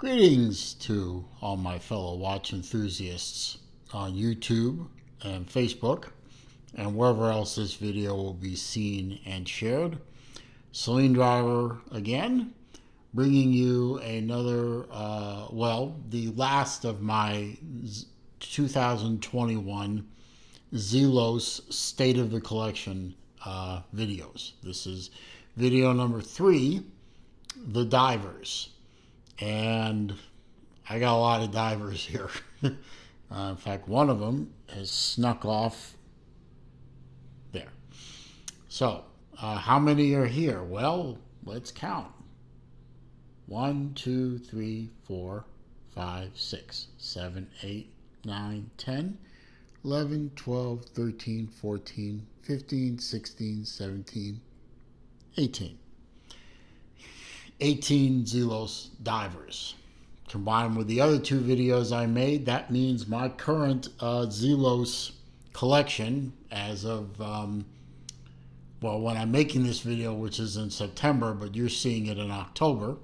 Greetings to all my fellow watch enthusiasts on YouTube and Facebook and wherever else this video will be seen and shared. Celine Driver again, bringing you another, the last of my 2021 Zelos State of the Collection videos. This is video number 3, The Divers. And I got a lot of divers here. In fact, one of them has snuck off there. So, how many are here? Well, let's count. 1, 2, 3, 4, 5, 6, 7, 8, 9, 10, 11, 12, 13, 14, 15, 16, 17, 18. 18 Zelos divers. Combined with the other 2 videos I made, that means my current Zelos collection as of, when I'm making this video, which is in September, but you're seeing it in October,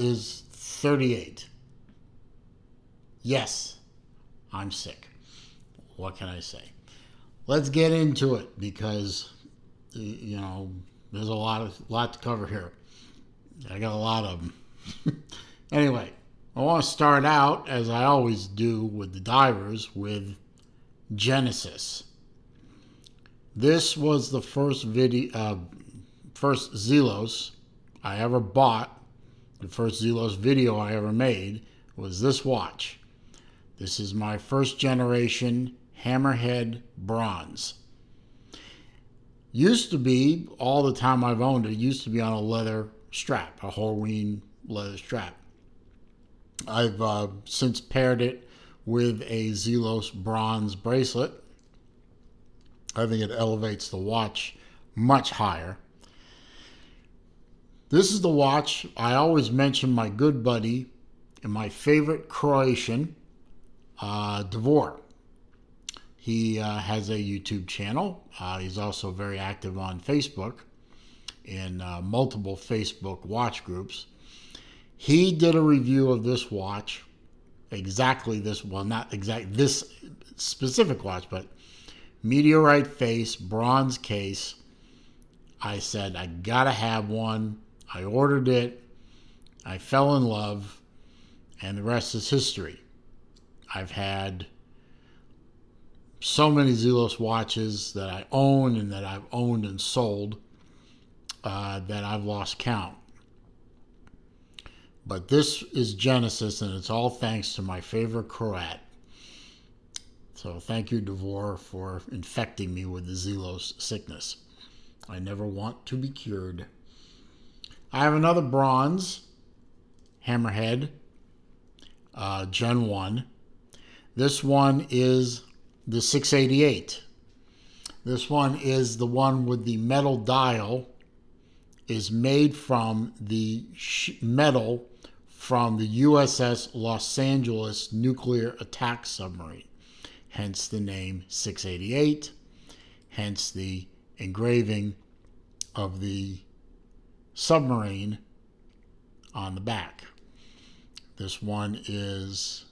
is 38. Yes, I'm sick. What can I say? Let's get into it because, there's a lot to cover here. I got a lot of them. Anyway, I want to start out, as I always do with the divers, with Genesis. This was the first Zelos I ever bought. The first Zelos video I ever made was this watch. This is my first generation Hammerhead bronze. Used to be, all the time I've owned it, used to be on a leather strap, a Horween leather strap. I've since paired it with a Zelos bronze bracelet. I think it elevates the watch much higher. This is the watch I always mention my good buddy and my favorite Croatian, Davor. He has a YouTube channel. He's also very active on Facebook in multiple Facebook watch groups. He did a review of this watch, exactly this, well, not exact this specific watch, but meteorite face, bronze case. I said, I gotta have one. I ordered it. I fell in love, and the rest is history. I've had so many Zelos watches that I own and that I've owned and sold that I've lost count. But this is Genesis, and it's all thanks to my favorite Croat. So thank you, Davor, for infecting me with the Zelos sickness. I never want to be cured. I have another bronze Hammerhead, Gen 1. This one is the 688. This one is the one with the metal dial, is made from the metal from the USS Los Angeles nuclear attack submarine. Hence the name 688, hence the engraving of the submarine on the back. This one is,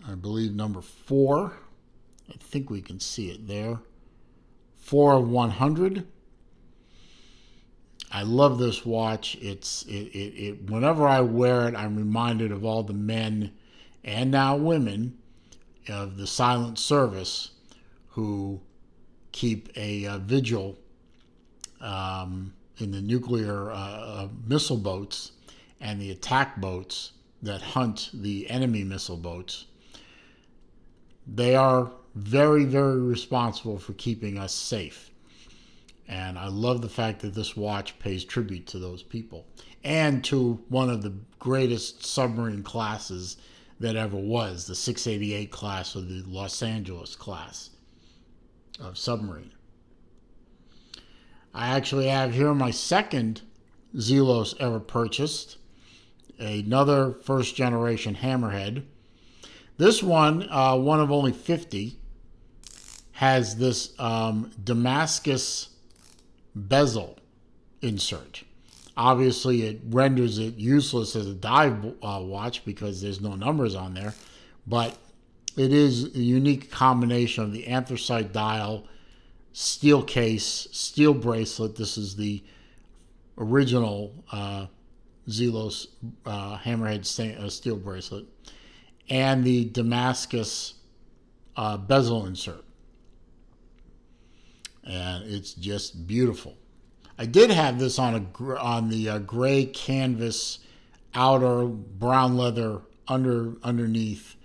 I believe, number 4. I think we can see it there. 4 of 100. I love this watch. Whenever I wear it, I'm reminded of all the men and now women of the silent service who keep a vigil in the nuclear missile boats and the attack boats that hunt the enemy missile boats. They are very, very responsible for keeping us safe. And I love the fact that this watch pays tribute to those people and to one of the greatest submarine classes that ever was, the 688 class, or the Los Angeles class of submarine. I actually have here my second Zelos ever purchased, another first generation Hammerhead. This one, one of only 50, has this Damascus bezel insert. Obviously, it renders it useless as a dive watch because there's no numbers on there. But it is a unique combination of the anthracite dial, steel case, steel bracelet. This is the original Zelos Hammerhead steel bracelet, and the Tymascus bezel insert. And it's just beautiful. I did have this on the gray canvas outer brown leather underneath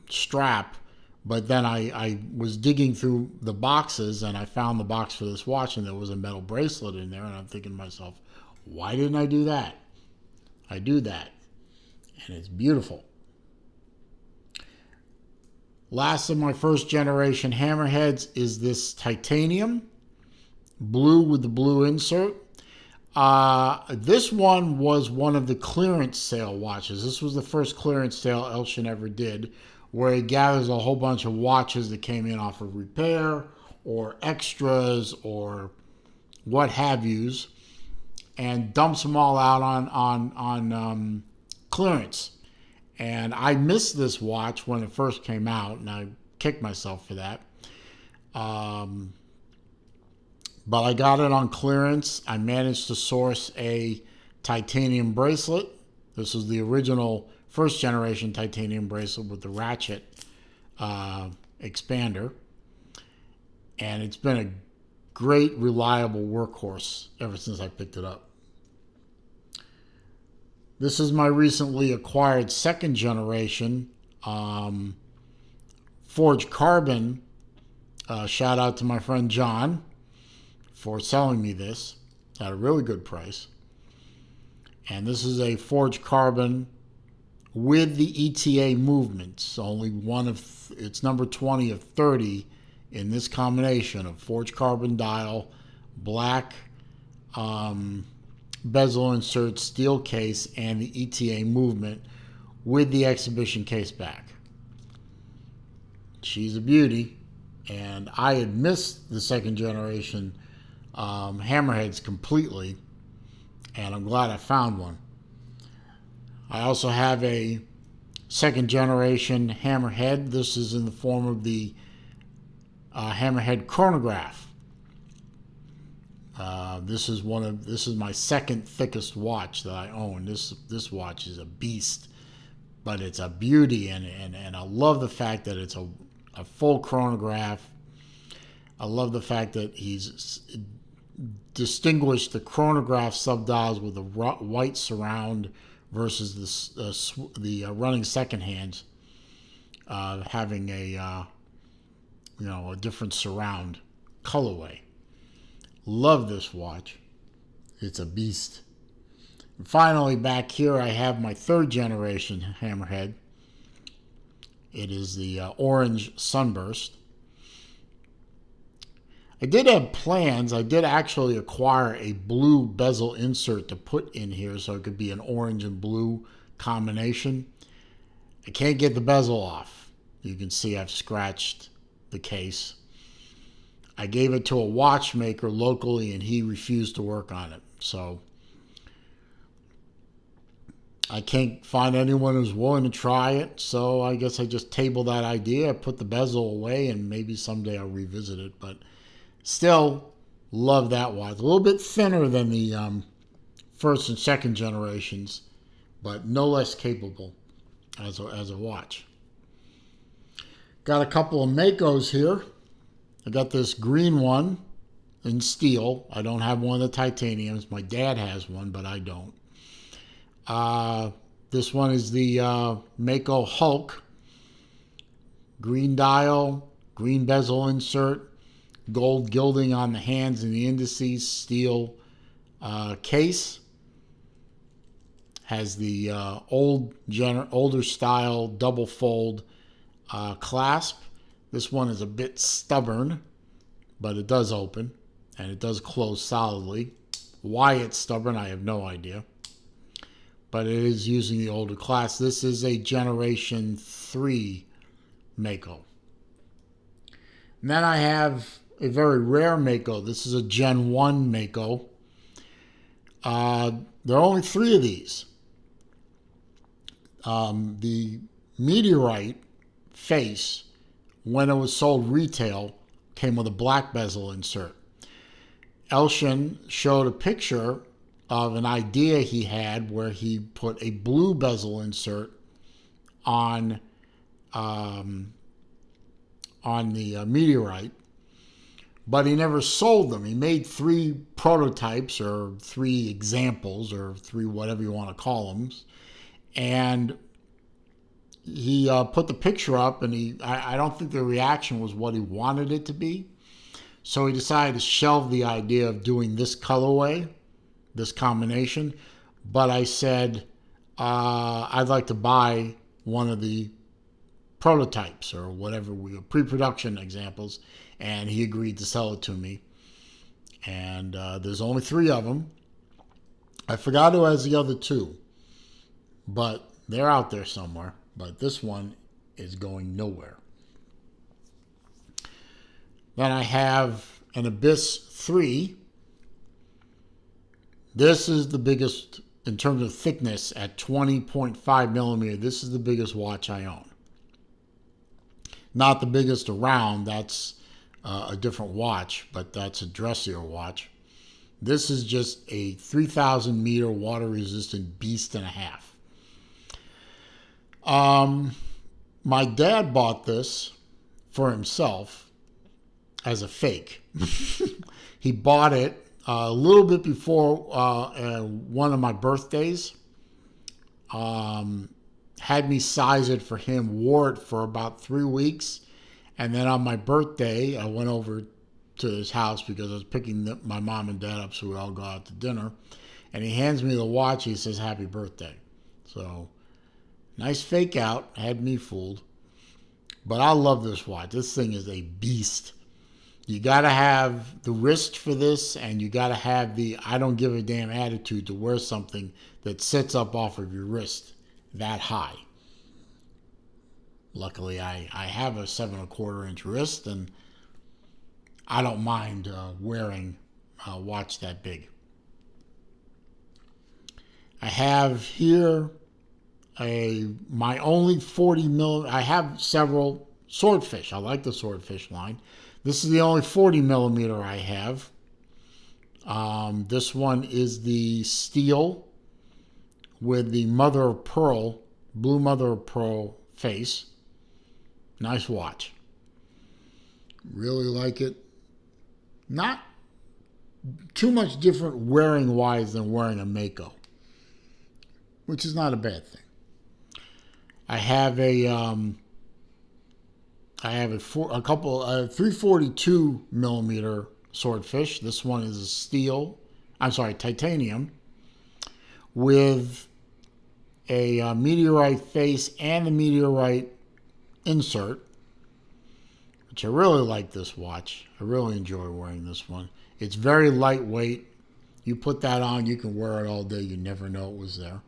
strap, but then I was digging through the boxes and I found the box for this watch and there was a metal bracelet in there, and I'm thinking to myself, why didn't I do that? I do that, and it's beautiful. Last of my first generation hammerheads is this titanium blue with the blue insert. This one was one of the clearance sale watches. This was the first clearance sale Elshin ever did, where he gathers a whole bunch of watches that came in off of repair or extras or what have yous, and dumps them all out on clearance. And I missed this watch when it first came out, and I kicked myself for that. But I got it on clearance. I managed to source a titanium bracelet. This was the original first generation titanium bracelet with the ratchet expander. And it's been a great, reliable workhorse ever since I picked it up. This is my recently acquired second generation forged carbon. Shout out to my friend John for selling me this at a really good price. And this is a forged carbon with the ETA movements. Only one of, it's number 20 of 30 in this combination of forged carbon dial, black bezel insert, steel case, and the ETA movement with the exhibition case back. She's a beauty, and I had missed the second generation hammerheads completely, and I'm glad I found one. I also have a second generation hammerhead. This is in the form of the Hammerhead Chronograph. This is my second thickest watch that I own. This watch is a beast, but it's a beauty, and I love the fact that it's a full chronograph. I love the fact that he's distinguished the chronograph subdials with the white surround versus the running second hands having a different surround colorway. Love this watch. It's a beast. And finally, back here I have my third generation hammerhead. It is the orange sunburst. I did have plans. I did actually acquire a blue bezel insert to put in here so it could be an orange and blue combination. I can't get the bezel off. You can see I've scratched the case. I gave it to a watchmaker locally and he refused to work on it. So I can't find anyone who's willing to try it. So I guess I just tabled that idea. I put the bezel away and maybe someday I'll revisit it. But still love that watch. A little bit thinner than the first and second generations, but no less capable as a watch. Got a couple of Makos here. I got this green one in steel. I don't have one of the titaniums. My dad has one, but I don't. This one is the Mako Hulk. Green dial, green bezel insert, gold gilding on the hands and the indices, steel case. Has the older style double fold clasp. This one is a bit stubborn, but it does open and it does close solidly. Why it's stubborn, I have no idea. But it is using the older class. This is a Generation 3 Mako. And then I have a very rare Mako. This is a Gen 1 Mako. there are only 3 of these. The meteorite face, when it was sold retail, came with a black bezel insert. Elshin showed a picture of an idea he had where he put a blue bezel insert on the meteorite, but he never sold them. He made 3 prototypes or 3 examples or 3 whatever you want to call them, and he put the picture up, and I don't think the reaction was what he wanted it to be, so he decided to shelve the idea of doing this colorway, this combination. But I said, I'd like to buy one of the prototypes or whatever, pre-production examples, and he agreed to sell it to me. And there's only 3 of them. I forgot who has the other 2, but they're out there somewhere. But this one is going nowhere. Then I have an Abyss 3. This is the biggest in terms of thickness at 20.5 millimeter. This is the biggest watch I own. Not the biggest around. That's a different watch, but that's a dressier watch. This is just a 3,000 meter water resistant beast and a half. My dad bought this for himself as a fake. He bought it a little bit before one of my birthdays. Had me size it for him, wore it for about 3 weeks, and then on my birthday, I went over to his house because I was picking my mom and dad up so we all go out to dinner, and he hands me the watch. He says, "Happy birthday." So, nice fake out, had me fooled. But I love this watch. This thing is a beast. You got to have the wrist for this, and you got to have the I don't give a damn attitude to wear something that sits up off of your wrist that high. Luckily, I have a 7¼ inch wrist, and I don't mind wearing a watch that big. I have here my only 40 millimeter. I have several Swordfish. I like the Swordfish line. This is the only 40 millimeter I have. This one is the steel with the mother of pearl, blue mother of pearl face. Nice watch. Really like it. Not too much different wearing wise than wearing a Mako, which is not a bad thing. I have a 342 millimeter Swordfish. This one is a titanium with a meteorite face and a meteorite insert, which I really like this watch. I really enjoy wearing this one. It's very lightweight. You put that on, you can wear it all day. You never know it was there.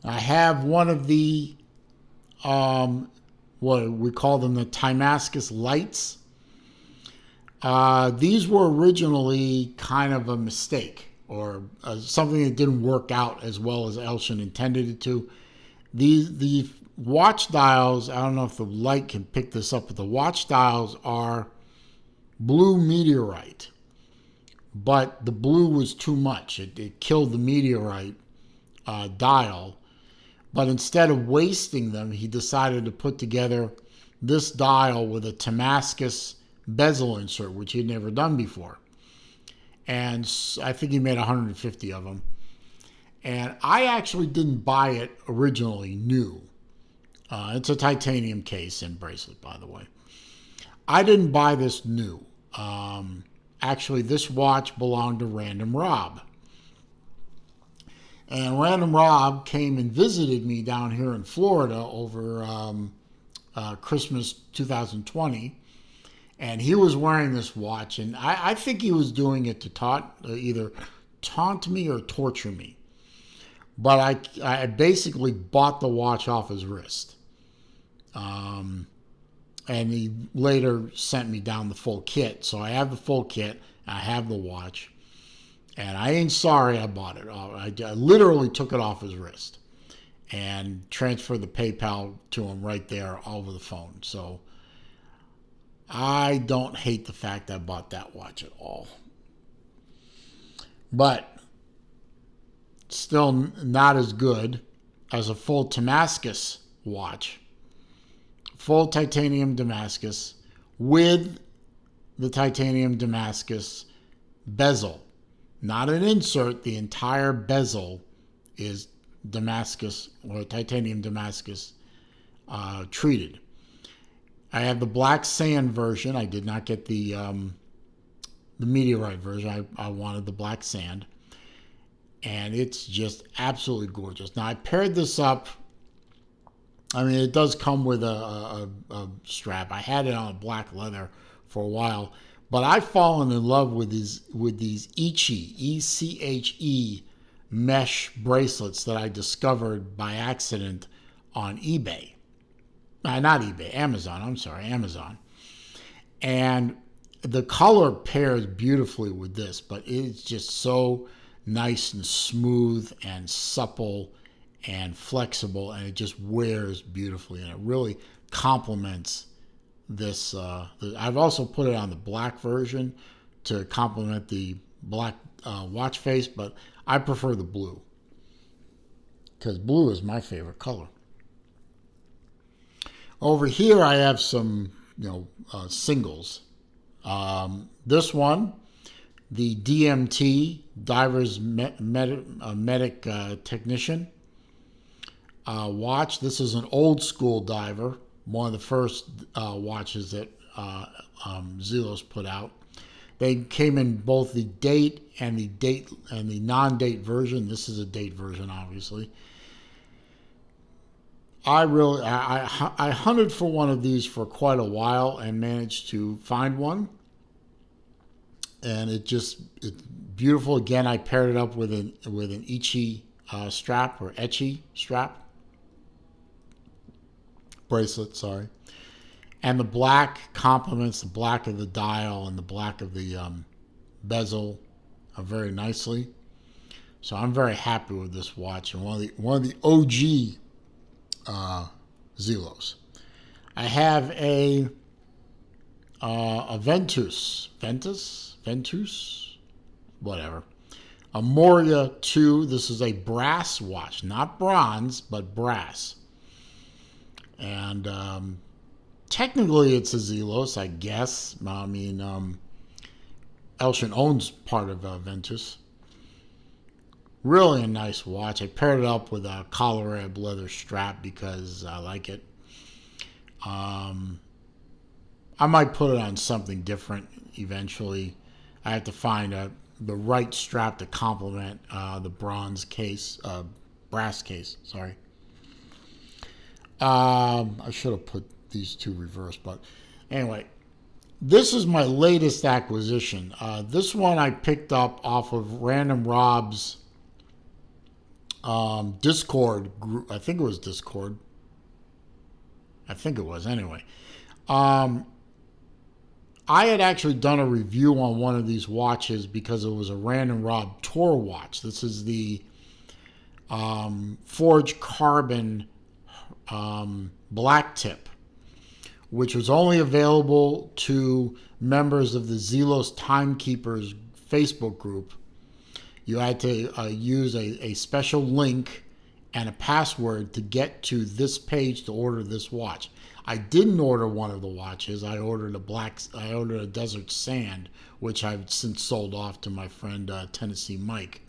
I have one of the, what we call them, the Tymascus Lights. These were originally kind of a mistake, or something that didn't work out as well as Elshin intended it to. The watch dials, I don't know if the light can pick this up, but the watch dials are blue meteorite. But the blue was too much. It killed the meteorite dial. But instead of wasting them, he decided to put together this dial with a Tymascus bezel insert, which he'd never done before. And I think he made 150 of them. And I actually didn't buy it originally new. It's a titanium case and bracelet, by the way. I didn't buy this new. Actually, this watch belonged to Random Rob. And Random Rob came and visited me down here in Florida over Christmas 2020. And he was wearing this watch. And I think he was doing it to either taunt me or torture me. But I basically bought the watch off his wrist. And he later sent me down the full kit. So I have the full kit. I have the watch. And I ain't sorry I bought it. I literally took it off his wrist and transferred the PayPal to him right there over the phone. So I don't hate the fact I bought that watch at all. But still not as good as a full Tymascus watch. Full titanium Damascus with the titanium Damascus bezel. Not an insert, the entire bezel is Damascus or titanium Damascus treated. I have the black sand version. I did not get the meteorite version. I wanted the black sand. And it's just absolutely gorgeous. Now I paired this up. I mean, it does come with a strap. I had it on a black leather for a while, but I've fallen in love with these Ichi, ECHE mesh bracelets that I discovered by accident on eBay. Not eBay, Amazon. I'm sorry, Amazon. And the color pairs beautifully with this, but it's just so nice and smooth and supple and flexible, and it just wears beautifully, and it really complements this. I've also put it on the black version to complement the black watch face, but I prefer the blue because blue is my favorite color. Over here I have some singles. This one, the DMT, Diver's Medic Technician watch. This is an old school diver, one of the first watches that Zelos put out. They came in both the date and the non-date version. This is a date version, obviously. I hunted for one of these for quite a while and managed to find one. And it's beautiful. Again, I paired it up with an Ichi strap or Echi strap. Bracelet, sorry. And the black complements the black of the dial and the black of the bezel very nicely. So I'm very happy with this watch, and one of the OG Zelos. I have a Ventus, whatever. A Moria 2. This is a brass watch, not bronze, but brass. And technically it's a Zelos, I guess. I mean, Elshin owns part of Ventus. Really a nice watch. I paired it up with a Colorado leather strap because I like it. I might put it on something different eventually. I have to find the right strap to complement the brass case. Sorry. I should have put these two reversed, but anyway, this is my latest acquisition. This one I picked up off of Random Rob's Discord group. I think it was Discord. I think it was anyway. I had actually done a review on one of these watches because it was a Random Rob Tour watch. This is the Forged Carbon black tip, which was only available to members of the Zelos Timekeepers Facebook group. You had to use a special link and a password to get to this page to order this watch. I didn't order one of the watches. I ordered a Desert Sand, which I've since sold off to my friend Tennessee Mike.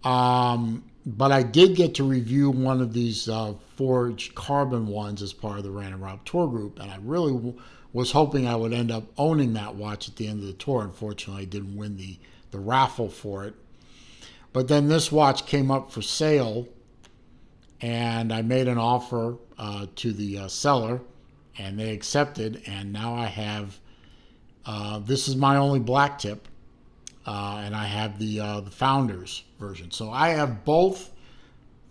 But I did get to review one of these forged carbon ones as part of the Random Rob Tour group, and I really was hoping I would end up owning that watch at the end of the tour. Unfortunately, I didn't win the raffle for it. But then this watch came up for sale, and I made an offer to the seller, and they accepted, and now I have, this is my only black tip, and I have the Founders version. So I have both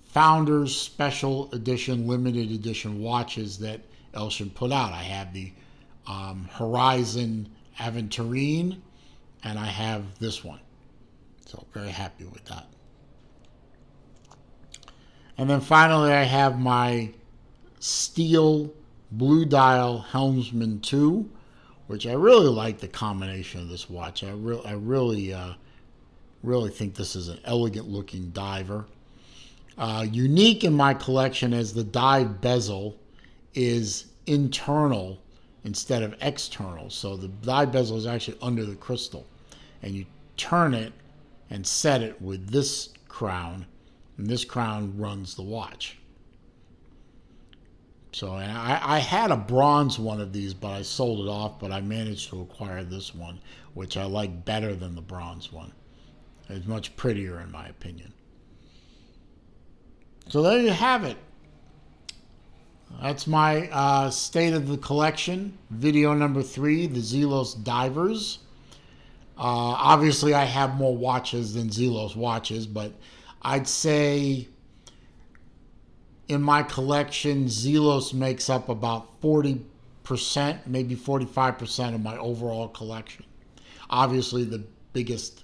Founders Special Edition, Limited Edition watches that Elshin put out. I have the Horizon Aventurine, and I have this one. So very happy with that. And then finally, I have my steel blue dial Helmsman 2, which I really like the combination of this watch. I really think this is an elegant looking diver. Unique in my collection as the dive bezel is internal instead of external. So the dive bezel is actually under the crystal, and you turn it and set it with this crown, and this crown runs the watch. So and I had a bronze one of these, but I sold it off, but I managed to acquire this one, which I like better than the bronze one. It's much prettier in my opinion. So there you have it. That's my State of the Collection, video number 3, the Zelos Divers. Obviously, I have more watches than Zelos watches, but I'd say in my collection, Zelos makes up about 40%, maybe 45% of my overall collection. Obviously, the biggest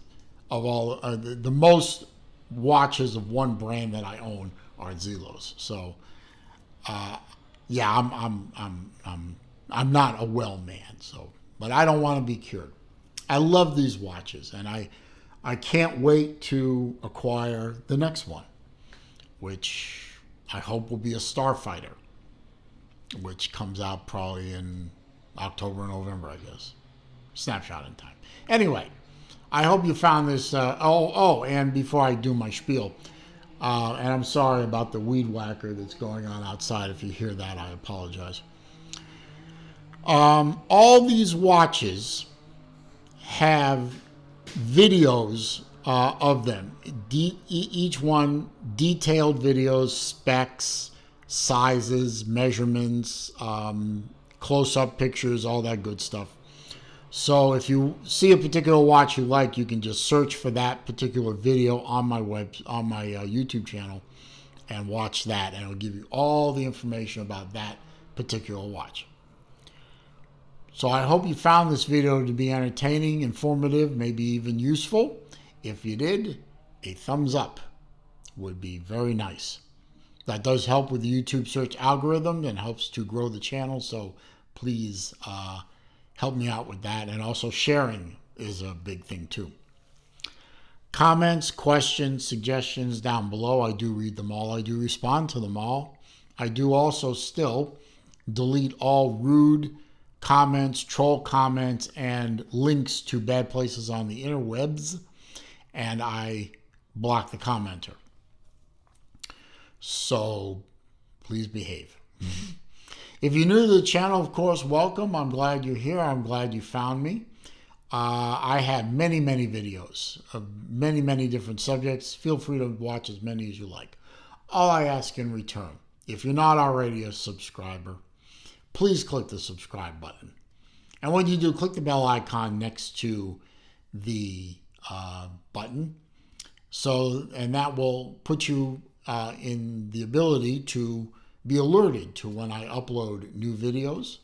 of all, the most watches of one brand that I own are Zelos. So, yeah, I'm not a well man. So, but I don't want to be cured. I love these watches, and I can't wait to acquire the next one, which I hope will be a Starfighter, which comes out probably in October or November, I guess. Snapshot in time. Anyway, I hope you found this. And before I do my spiel, and I'm sorry about the weed whacker that's going on outside. If you hear that, I apologize. All these watches have videos of them. Each one detailed videos, specs, sizes, measurements, close-up pictures, all that good stuff. So if you see a particular watch you like, you can just search for that particular video on my YouTube channel and watch that, and it'll give you all the information about that particular watch. So I hope you found this video to be entertaining, informative, maybe even useful. If you did, a thumbs up would be very nice. That does help with the YouTube search algorithm and helps to grow the channel, so please help me out with that. And also sharing is a big thing too. Comments, questions, suggestions down below. I do read them all. I do respond to them all. I do also still delete all rude comments, troll comments, and links to bad places on the interwebs, and I block the commenter. So please behave. If you're new to the channel, of course, welcome. I'm glad you're here. I'm glad you found me. I have many videos of many different subjects. Feel free to watch as many as you like. All I ask in return, if you're not already a subscriber, please click the subscribe button. And when you do, click the bell icon next to the button. And that will put you in the ability to be alerted to when I upload new videos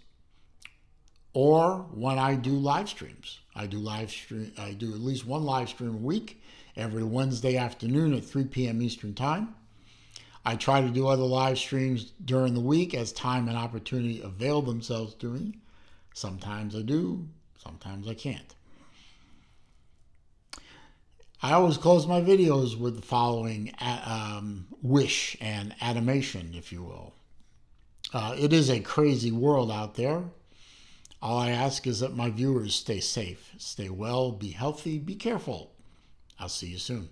or when I do live streams. I do at least one live stream a week, every Wednesday afternoon at 3 p.m. Eastern Time. I try to do other live streams during the week as time and opportunity avail themselves to me. Sometimes I do, sometimes I can't. I always close my videos with the following wish and animation, if you will. It is a crazy world out there. All I ask is that my viewers stay safe, stay well, be healthy, be careful. I'll see you soon.